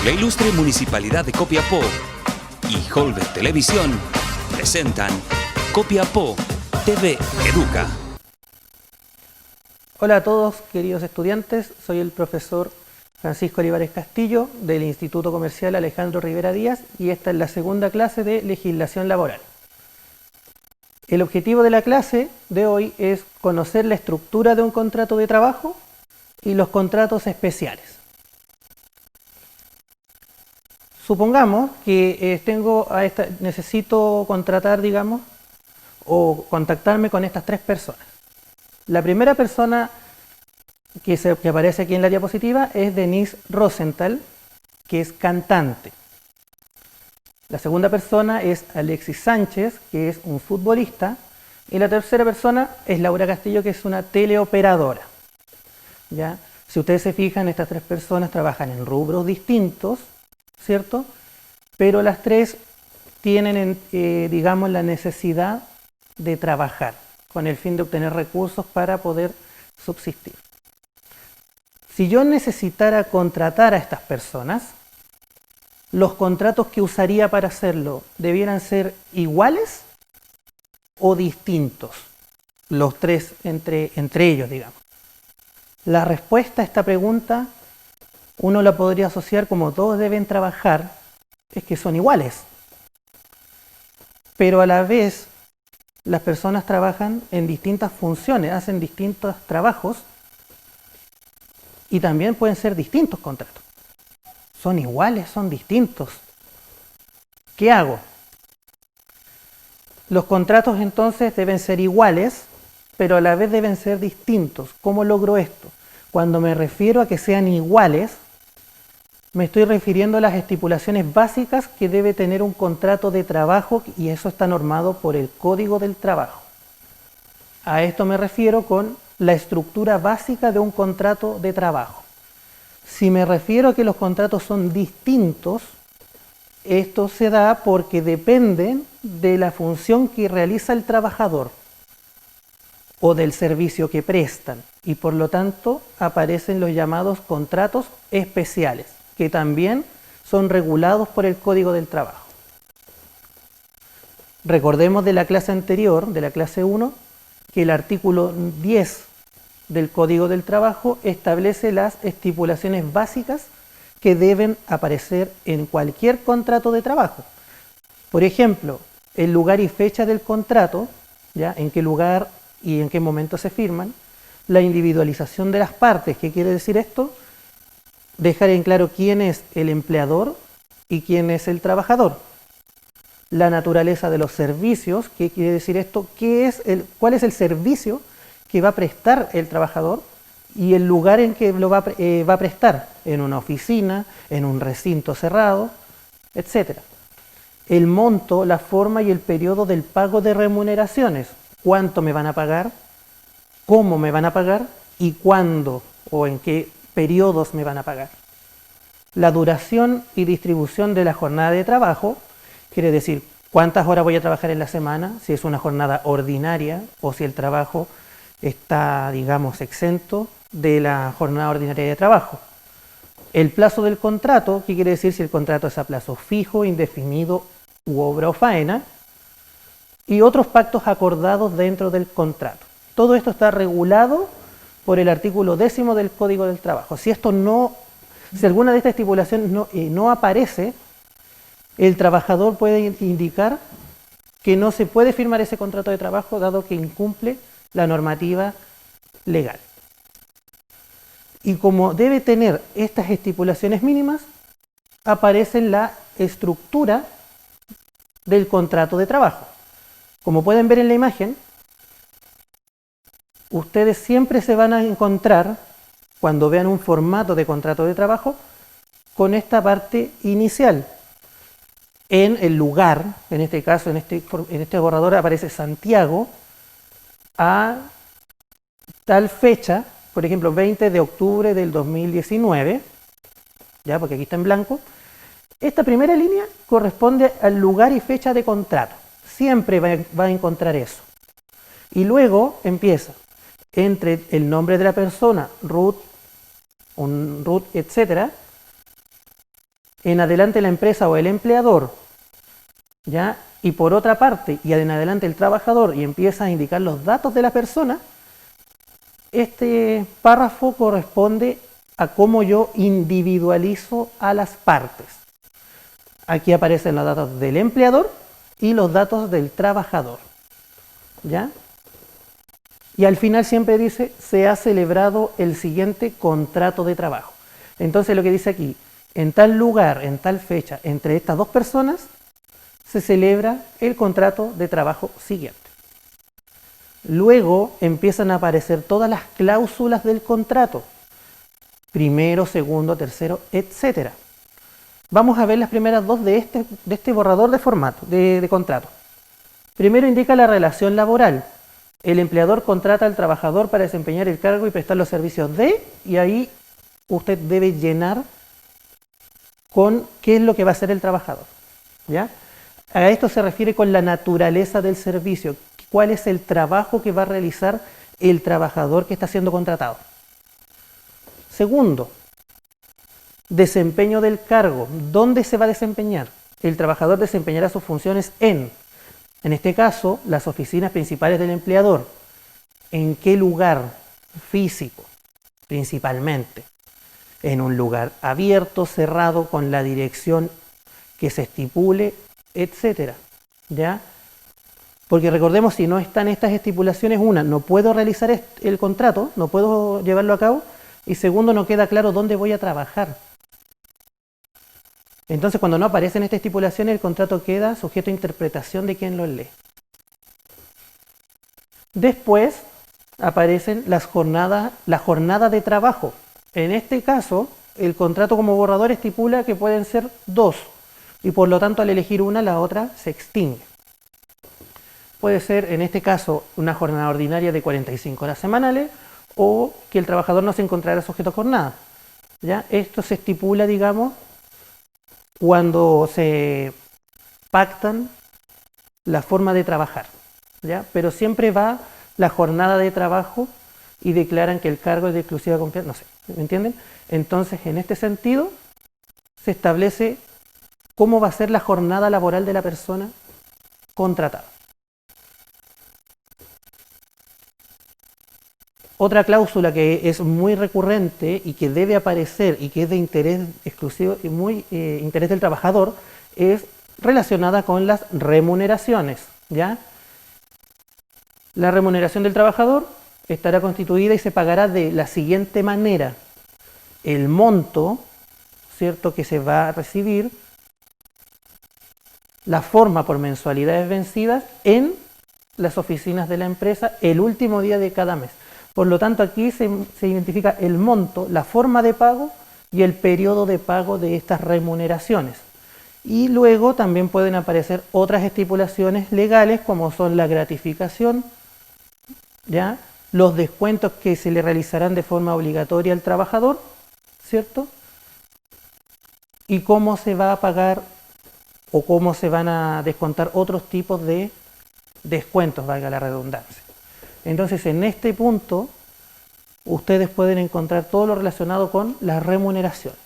La ilustre Municipalidad de Copiapó y Holbert Televisión presentan Copiapó TV Educa. Hola a todos, queridos estudiantes. Soy el profesor Francisco Olivares Castillo del Instituto Comercial Alejandro Rivera Díaz y esta es la segunda clase de Legislación Laboral. El objetivo de la clase de hoy es conocer la estructura de un contrato de trabajo y los contratos especiales. Supongamos que necesito contratar, o contactarme con estas tres personas. La primera persona que aparece aquí en la diapositiva es Denise Rosenthal, que es cantante. La segunda persona es Alexis Sánchez, que es un futbolista. Y la tercera persona es Laura Castillo, que es una teleoperadora. ¿Ya? Si ustedes se fijan, estas tres personas trabajan en rubros distintos, ¿cierto? Pero las tres tienen, la necesidad de trabajar con el fin de obtener recursos para poder subsistir. Si yo necesitara contratar a estas personas, los contratos que usaría para hacerlo debieran ser iguales o distintos, los tres entre ellos, digamos. La respuesta a esta pregunta uno la podría asociar como todos deben trabajar, es que son iguales. Pero a la vez, las personas trabajan en distintas funciones, hacen distintos trabajos y también pueden ser distintos contratos. Son iguales, son distintos. ¿Qué hago? Los contratos entonces deben ser iguales, pero a la vez deben ser distintos. ¿Cómo logro esto? Cuando me refiero a que sean iguales, me estoy refiriendo a las estipulaciones básicas que debe tener un contrato de trabajo y eso está normado por el Código del Trabajo. A esto me refiero con la estructura básica de un contrato de trabajo. Si me refiero a que los contratos son distintos, esto se da porque dependen de la función que realiza el trabajador o del servicio que prestan y por lo tanto aparecen los llamados contratos especiales, que también son regulados por el Código del Trabajo. Recordemos de la clase anterior, de la clase 1, que el artículo 10 del Código del Trabajo establece las estipulaciones básicas que deben aparecer en cualquier contrato de trabajo. Por ejemplo, el lugar y fecha del contrato, ¿ya? En qué lugar y en qué momento se firman, la individualización de las partes. ¿Qué quiere decir esto? Dejar en claro quién es el empleador y quién es el trabajador. La naturaleza de los servicios. ¿Qué quiere decir esto? ¿Cuál es el servicio que va a prestar el trabajador y el lugar en que lo va a prestar? En una oficina, en un recinto cerrado, etc. El monto, la forma y el periodo del pago de remuneraciones. ¿Cuánto me van a pagar? ¿Cómo me van a pagar? ¿Y cuándo o en qué periodos me van a pagar? La duración y distribución de la jornada de trabajo, quiere decir cuántas horas voy a trabajar en la semana, si es una jornada ordinaria o si el trabajo está, exento de la jornada ordinaria de trabajo. El plazo del contrato, ¿qué quiere decir? Si el contrato es a plazo fijo, indefinido u obra o faena, y otros pactos acordados dentro del contrato. Todo esto está regulado por el artículo 10 del Código del Trabajo. Si alguna de estas estipulaciones no aparece, el trabajador puede indicar que no se puede firmar ese contrato de trabajo dado que incumple la normativa legal. Y como debe tener estas estipulaciones mínimas, aparece la estructura del contrato de trabajo. Como pueden ver en la imagen, ustedes siempre se van a encontrar, cuando vean un formato de contrato de trabajo, con esta parte inicial. En el lugar, en este caso, en este borrador aparece Santiago, a tal fecha, por ejemplo, 20 de octubre del 2019, ya porque aquí está en blanco. Esta primera línea corresponde al lugar y fecha de contrato. Siempre va a encontrar eso. Y luego empieza entre el nombre de la persona, Ruth, etc., en adelante la empresa o el empleador, ¿ya? Y por otra parte, y en adelante el trabajador, y empieza a indicar los datos de la persona, este párrafo corresponde a cómo yo individualizo a las partes. Aquí aparecen los datos del empleador y los datos del trabajador, ¿ya? Y al final siempre dice, se ha celebrado el siguiente contrato de trabajo. Entonces lo que dice aquí, en tal lugar, en tal fecha, entre estas dos personas, se celebra el contrato de trabajo siguiente. Luego empiezan a aparecer todas las cláusulas del contrato. Primero, segundo, tercero, etc. Vamos a ver las primeras dos de este borrador de formato, de contrato. Primero indica la relación laboral. El empleador contrata al trabajador para desempeñar el cargo y prestar los servicios de, y ahí usted debe llenar con qué es lo que va a hacer el trabajador, ¿ya? A esto se refiere con la naturaleza del servicio, cuál es el trabajo que va a realizar el trabajador que está siendo contratado. Segundo, desempeño del cargo. ¿Dónde se va a desempeñar? El trabajador desempeñará sus funciones en este caso, las oficinas principales del empleador. ¿En qué lugar físico? Principalmente. En un lugar abierto, cerrado, con la dirección que se estipule, etc. ¿Ya? Porque recordemos, si no están estas estipulaciones, una, no puedo realizar el contrato, no puedo llevarlo a cabo, y segundo, no queda claro dónde voy a trabajar. Entonces, cuando no aparecen estas estipulaciones, el contrato queda sujeto a interpretación de quien lo lee. Después aparecen la jornada de trabajo. En este caso, el contrato como borrador estipula que pueden ser dos, y por lo tanto, al elegir una, la otra se extingue. Puede ser, en este caso, una jornada ordinaria de 45 horas semanales, o que el trabajador no se encontrará sujeto a jornada. ¿Ya? Esto se estipula, digamos, cuando se pactan la forma de trabajar, ¿ya? Pero siempre va la jornada de trabajo y declaran que el cargo es de exclusiva confianza, no sé, ¿me entienden? Entonces, en este sentido, se establece cómo va a ser la jornada laboral de la persona contratada. Otra cláusula que es muy recurrente y que debe aparecer y que es de interés exclusivo y muy interés del trabajador es relacionada con las remuneraciones, ¿ya? La remuneración del trabajador estará constituida y se pagará de la siguiente manera. El monto, ¿cierto?, que se va a recibir, la forma por mensualidades vencidas en las oficinas de la empresa el último día de cada mes. Por lo tanto, aquí se identifica el monto, la forma de pago y el periodo de pago de estas remuneraciones. Y luego también pueden aparecer otras estipulaciones legales como son la gratificación, ¿ya?, los descuentos que se le realizarán de forma obligatoria al trabajador, ¿cierto? Y cómo se va a pagar o cómo se van a descontar otros tipos de descuentos, valga la redundancia. Entonces, en este punto, ustedes pueden encontrar todo lo relacionado con las remuneraciones.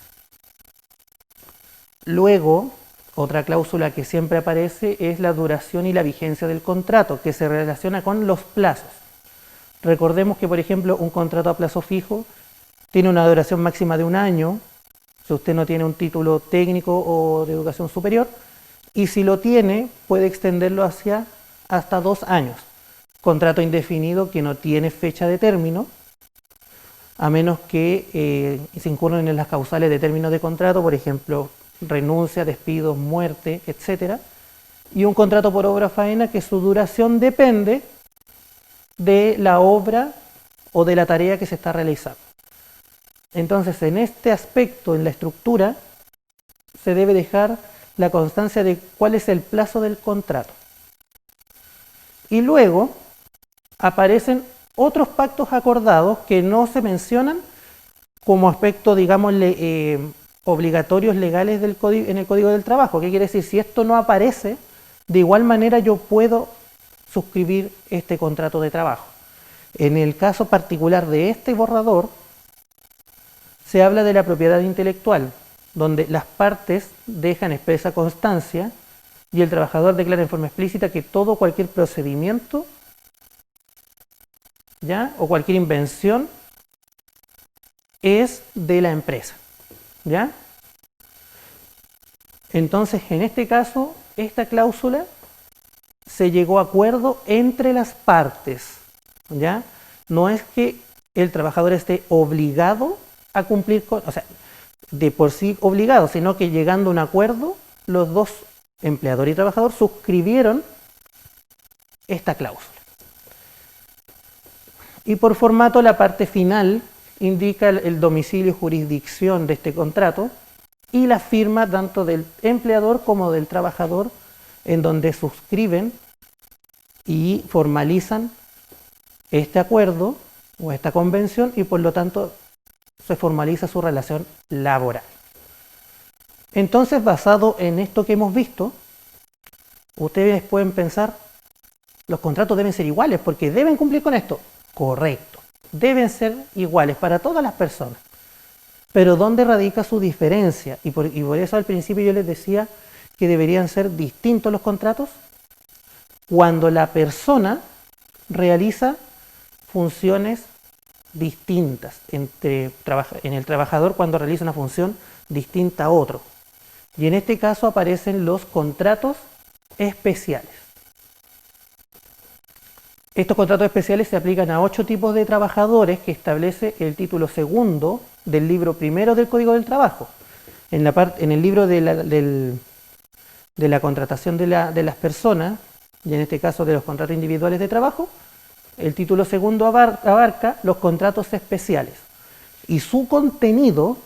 Luego, otra cláusula que siempre aparece es la duración y la vigencia del contrato, que se relaciona con los plazos. Recordemos que, por ejemplo, un contrato a plazo fijo tiene una duración máxima de 1 año, si usted no tiene un título técnico o de educación superior, y si lo tiene, puede extenderlo hasta 2 años. Contrato indefinido que no tiene fecha de término, a menos que se incurran en las causales de término de contrato, por ejemplo, renuncia, despido, muerte, etc. Y un contrato por obra o faena que su duración depende de la obra o de la tarea que se está realizando. Entonces, en este aspecto, en la estructura, se debe dejar la constancia de cuál es el plazo del contrato. Y luego aparecen otros pactos acordados que no se mencionan como aspecto, digámosle, obligatorios legales en el Código del Trabajo. ¿Qué quiere decir? Si esto no aparece, de igual manera yo puedo suscribir este contrato de trabajo. En el caso particular de este borrador, se habla de la propiedad intelectual. donde las partes dejan expresa constancia y el trabajador declara en forma explícita que todo cualquier procedimiento, ¿ya?, o cualquier invención es de la empresa, ¿ya? Entonces, en este caso, esta cláusula se llegó a acuerdo entre las partes, ¿ya? No es que el trabajador esté obligado a cumplir con, o sea, de por sí obligado, sino que llegando a un acuerdo, los dos, empleador y trabajador, suscribieron esta cláusula. Y por formato, la parte final indica el domicilio y jurisdicción de este contrato y la firma tanto del empleador como del trabajador, en donde suscriben y formalizan este acuerdo o esta convención y por lo tanto se formaliza su relación laboral. Entonces, basado en esto que hemos visto, ustedes pueden pensar, los contratos deben ser iguales porque deben cumplir con esto. Correcto, deben ser iguales para todas las personas. Pero ¿dónde radica su diferencia? Y por eso al principio yo les decía que deberían ser distintos los contratos cuando la persona realiza funciones distintas en el trabajador cuando realiza una función distinta a otro. Y en este caso aparecen los contratos especiales. Estos contratos especiales se aplican a 8 tipos de trabajadores que establece el título segundo del libro primero del Código del Trabajo. En el libro de la contratación de las personas, y en este caso de los contratos individuales de trabajo, el título segundo abarca los contratos especiales. Y su contenido,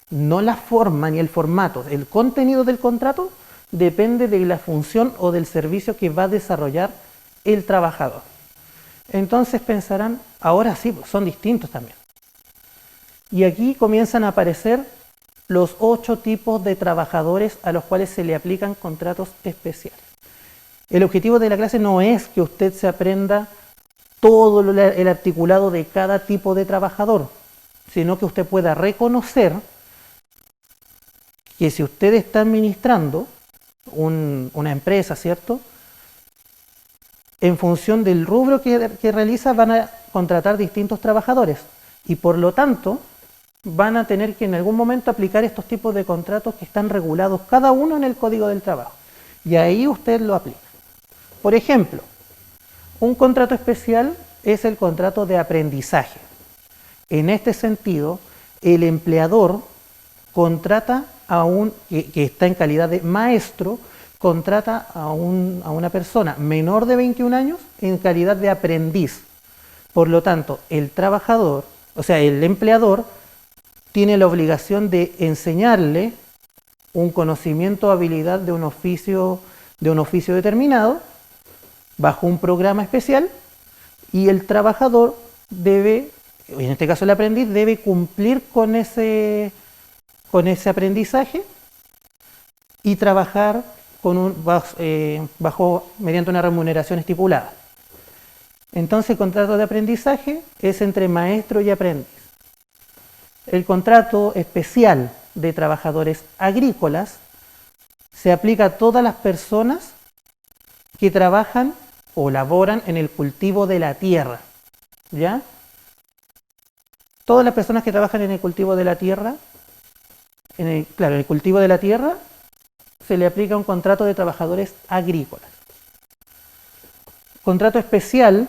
no la forma ni el formato, el contenido del contrato depende de la función o del servicio que va a desarrollar el trabajador. Entonces pensarán, ahora sí, son distintos también. Y aquí comienzan a aparecer los 8 tipos de trabajadores a los cuales se le aplican contratos especiales. El objetivo de la clase no es que usted se aprenda todo el articulado de cada tipo de trabajador, sino que usted pueda reconocer que si usted está administrando una empresa, ¿cierto?, en función del rubro que realiza van a contratar distintos trabajadores y por lo tanto van a tener que en algún momento aplicar estos tipos de contratos que están regulados cada uno en el Código del Trabajo. Y ahí usted lo aplica. Por ejemplo, un contrato especial es el contrato de aprendizaje. En este sentido, el empleador contrata que está en calidad de maestro, contrata a una persona menor de 21 años en calidad de aprendiz. Por lo tanto, el trabajador, o sea, el empleador, tiene la obligación de enseñarle un conocimiento o habilidad de un oficio determinado, bajo un programa especial, y el trabajador debe, en este caso el aprendiz, debe cumplir con ese aprendizaje y trabajar mediante una remuneración estipulada. Entonces el contrato de aprendizaje es entre maestro y aprendiz. El contrato especial de trabajadores agrícolas se aplica a todas las personas que trabajan o laboran en el cultivo de la tierra, ¿ya? Todas las personas que trabajan en el cultivo de la tierra, en el cultivo de la tierra, se le aplica un contrato de trabajadores agrícolas. Contrato especial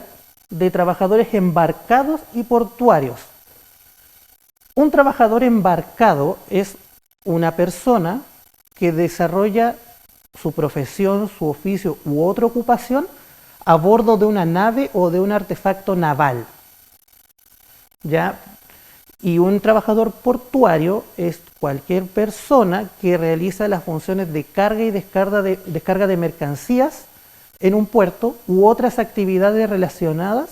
de trabajadores embarcados y portuarios. Un trabajador embarcado es una persona que desarrolla su profesión, su oficio u otra ocupación a bordo de una nave o de un artefacto naval, ¿ya? Y un trabajador portuario es cualquier persona que realiza las funciones de carga y descarga de mercancías en un puerto u otras actividades relacionadas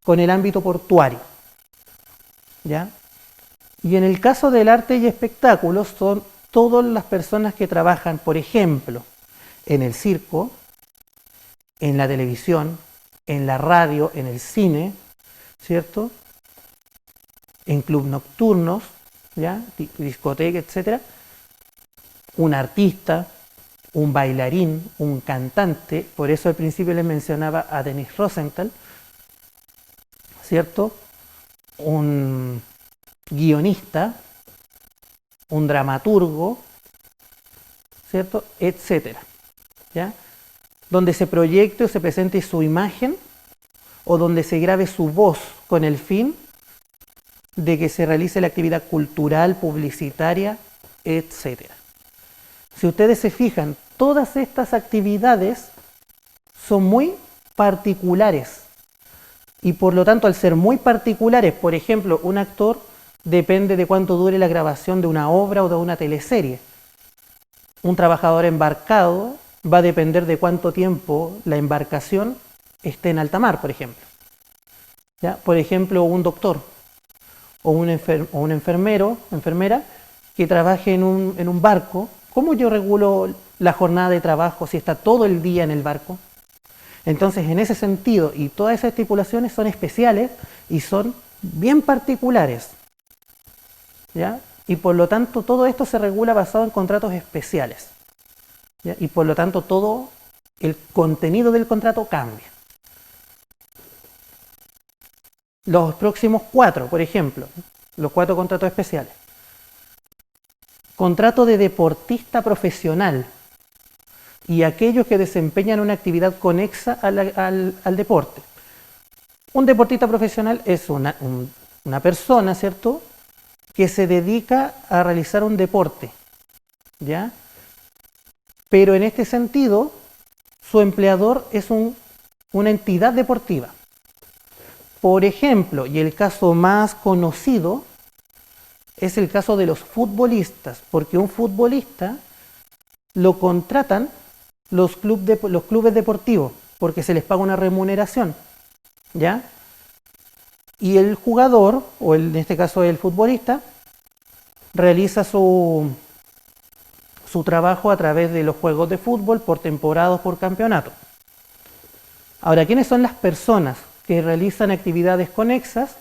con el ámbito portuario, ¿ya? Y en el caso del arte y espectáculos son todas las personas que trabajan, por ejemplo, en el circo, en la televisión, en la radio, en el cine, ¿cierto?, en clubes nocturnos, ¿ya? Discoteca, etcétera. Un artista, un bailarín, un cantante, por eso al principio les mencionaba a Denis Rosenthal, ¿cierto? Un guionista, un dramaturgo, ¿cierto? Etcétera, ¿ya? Donde se proyecte o se presente su imagen o donde se grabe su voz con el fin de que se realice la actividad cultural, publicitaria, etcétera. Si ustedes se fijan, todas estas actividades son muy particulares y por lo tanto al ser muy particulares, por ejemplo, un actor depende de cuánto dure la grabación de una obra o de una teleserie. Un trabajador embarcado va a depender de cuánto tiempo la embarcación esté en alta mar, por ejemplo. ¿Ya? Por ejemplo, un doctor o un enfermero, enfermera que trabaje en un barco. ¿Cómo yo regulo la jornada de trabajo si está todo el día en el barco? Entonces, en ese sentido, y todas esas estipulaciones son especiales y son bien particulares, ¿ya? Y por lo tanto, todo esto se regula basado en contratos especiales, ¿ya? Y por lo tanto, todo el contenido del contrato cambia. Los próximos 4, por ejemplo, los 4 contratos especiales. Contrato de deportista profesional y aquellos que desempeñan una actividad conexa al deporte. Un deportista profesional es una persona, ¿cierto?, que se dedica a realizar un deporte, ¿ya? Pero en este sentido, su empleador es una entidad deportiva. Por ejemplo, y el caso más conocido es el caso de los futbolistas, porque un futbolista lo contratan los clubes deportivos, porque se les paga una remuneración, ¿ya? Y el jugador, o en este caso el futbolista, realiza su trabajo a través de los juegos de fútbol por temporada o por campeonato. Ahora, ¿quiénes son las personas que realizan actividades conexas?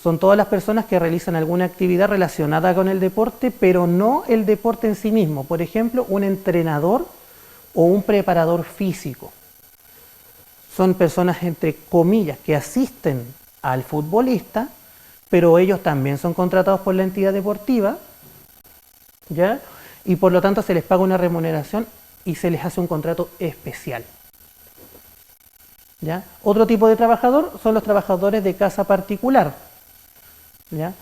Son todas las personas que realizan alguna actividad relacionada con el deporte, pero no el deporte en sí mismo. Por ejemplo, un entrenador o un preparador físico. Son personas, entre comillas, que asisten al futbolista, pero ellos también son contratados por la entidad deportiva, ¿ya? Y por lo tanto se les paga una remuneración y se les hace un contrato especial, ¿ya? Otro tipo de trabajador son los trabajadores de casa particular, ¿ya?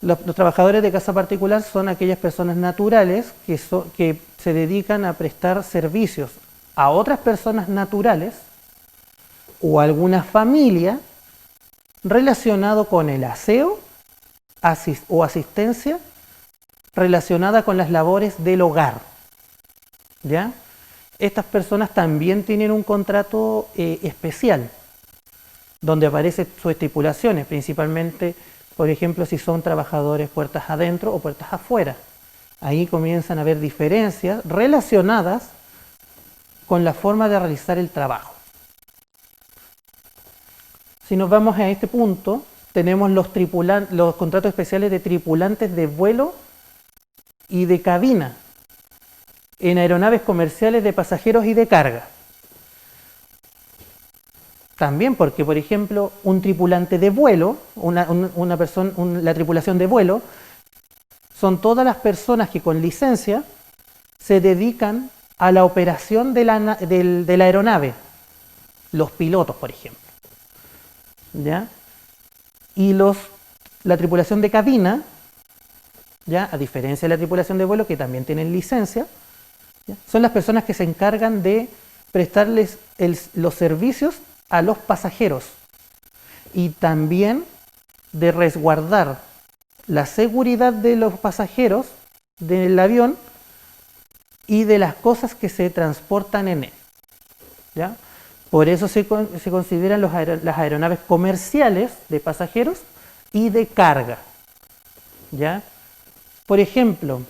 Los trabajadores de casa particular son aquellas personas naturales que se dedican a prestar servicios a otras personas naturales o a alguna familia relacionado con el aseo o asistencia relacionada con las labores del hogar, ¿ya? Estas personas también tienen un contrato especial, donde aparecen sus estipulaciones, principalmente, por ejemplo, si son trabajadores puertas adentro o puertas afuera. Ahí comienzan a haber diferencias relacionadas con la forma de realizar el trabajo. Si nos vamos a este punto, tenemos los contratos especiales de tripulantes de vuelo y de cabina en aeronaves comerciales de pasajeros y de carga. También porque, por ejemplo, un tripulante de vuelo, la tripulación de vuelo, son todas las personas que con licencia se dedican a la operación de la aeronave, los pilotos, por ejemplo, ¿ya? Y la tripulación de cabina, ¿ya? A diferencia de la tripulación de vuelo, que también tienen licencia, ¿ya? Son las personas que se encargan de prestarles los servicios a los pasajeros y también de resguardar la seguridad de los pasajeros del avión y de las cosas que se transportan en él, ¿ya? Por eso se consideran las aeronaves comerciales de pasajeros y de carga, ¿ya? Por ejemplo,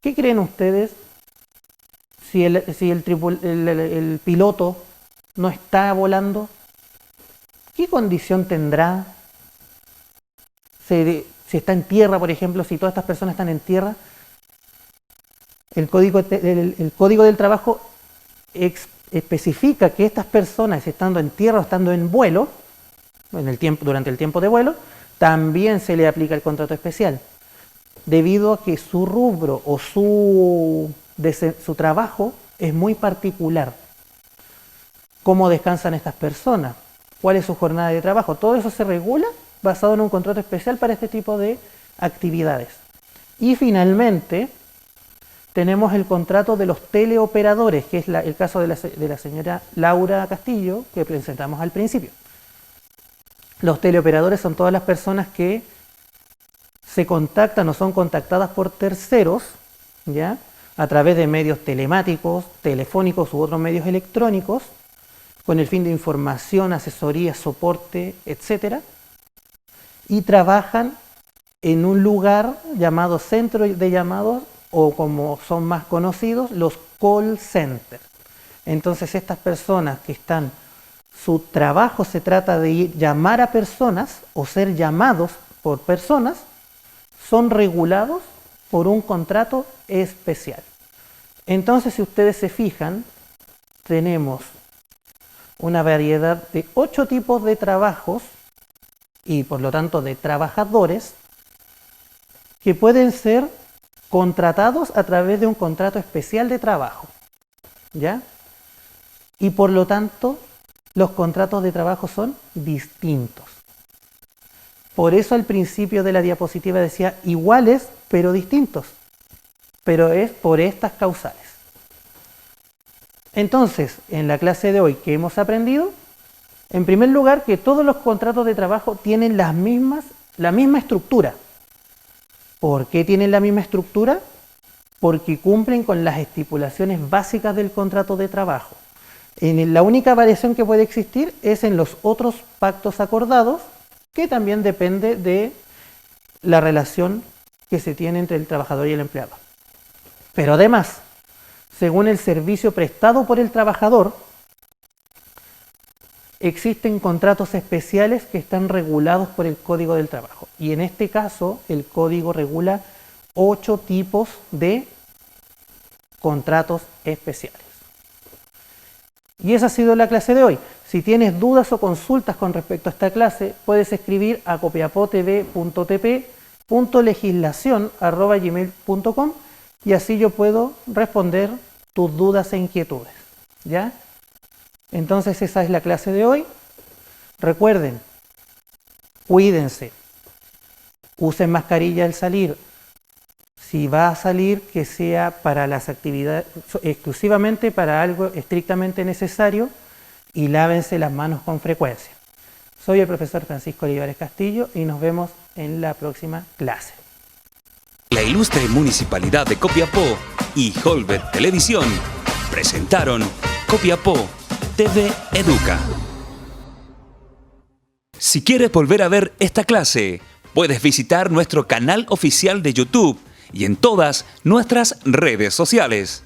¿qué creen ustedes si el piloto no está volando? ¿Qué condición tendrá? si está en tierra, por ejemplo, si todas estas personas están en tierra, el código del trabajo especifica que estas personas, estando en tierra o estando en vuelo, durante el tiempo de vuelo, también se le aplica el contrato especial, debido a que su rubro o su trabajo es muy particular. ¿Cómo descansan estas personas? ¿Cuál es su jornada de trabajo? Todo eso se regula basado en un contrato especial para este tipo de actividades. Y finalmente, tenemos el contrato de los teleoperadores, que es el caso de la señora Laura Castillo, que presentamos al principio. Los teleoperadores son todas las personas que se contactan o son contactadas por terceros, ¿ya?, a través de medios telemáticos, telefónicos u otros medios electrónicos, con el fin de información, asesoría, soporte, etc. Y trabajan en un lugar llamado centro de llamados, o como son más conocidos, los call centers. Entonces estas personas que están, su trabajo se trata de llamar a personas o ser llamados por personas, son regulados por un contrato especial. Entonces, si ustedes se fijan, tenemos una variedad de 8 tipos de trabajos y por lo tanto de trabajadores que pueden ser contratados a través de un contrato especial de trabajo, ¿ya? Y por lo tanto, los contratos de trabajo son distintos. Por eso al principio de la diapositiva decía iguales pero distintos, pero es por estas causales. Entonces, en la clase de hoy, ¿qué hemos aprendido? En primer lugar, que todos los contratos de trabajo tienen la misma estructura. ¿Por qué tienen la misma estructura? Porque cumplen con las estipulaciones básicas del contrato de trabajo. La única variación que puede existir es en los otros pactos acordados, que también depende de la relación que se tiene entre el trabajador y el empleado. Pero además, según el servicio prestado por el trabajador, existen contratos especiales que están regulados por el Código del Trabajo. Y en este caso, el Código regula 8 tipos de contratos especiales. Y esa ha sido la clase de hoy. Si tienes dudas o consultas con respecto a esta clase, puedes escribir a copiapotv.tp.legislacion@gmail.com y así yo puedo responder tus dudas e inquietudes, ¿ya? Entonces esa es la clase de hoy. Recuerden, cuídense, usen mascarilla al salir. Si va a salir, que sea para las actividades, exclusivamente para algo estrictamente necesario, y lávense las manos con frecuencia. Soy el profesor Francisco Olivares Castillo y nos vemos en la próxima clase. La ilustre Municipalidad de Copiapó y Holbert Televisión presentaron Copiapó TV Educa. Si quieres volver a ver esta clase, puedes visitar nuestro canal oficial de YouTube y en todas nuestras redes sociales.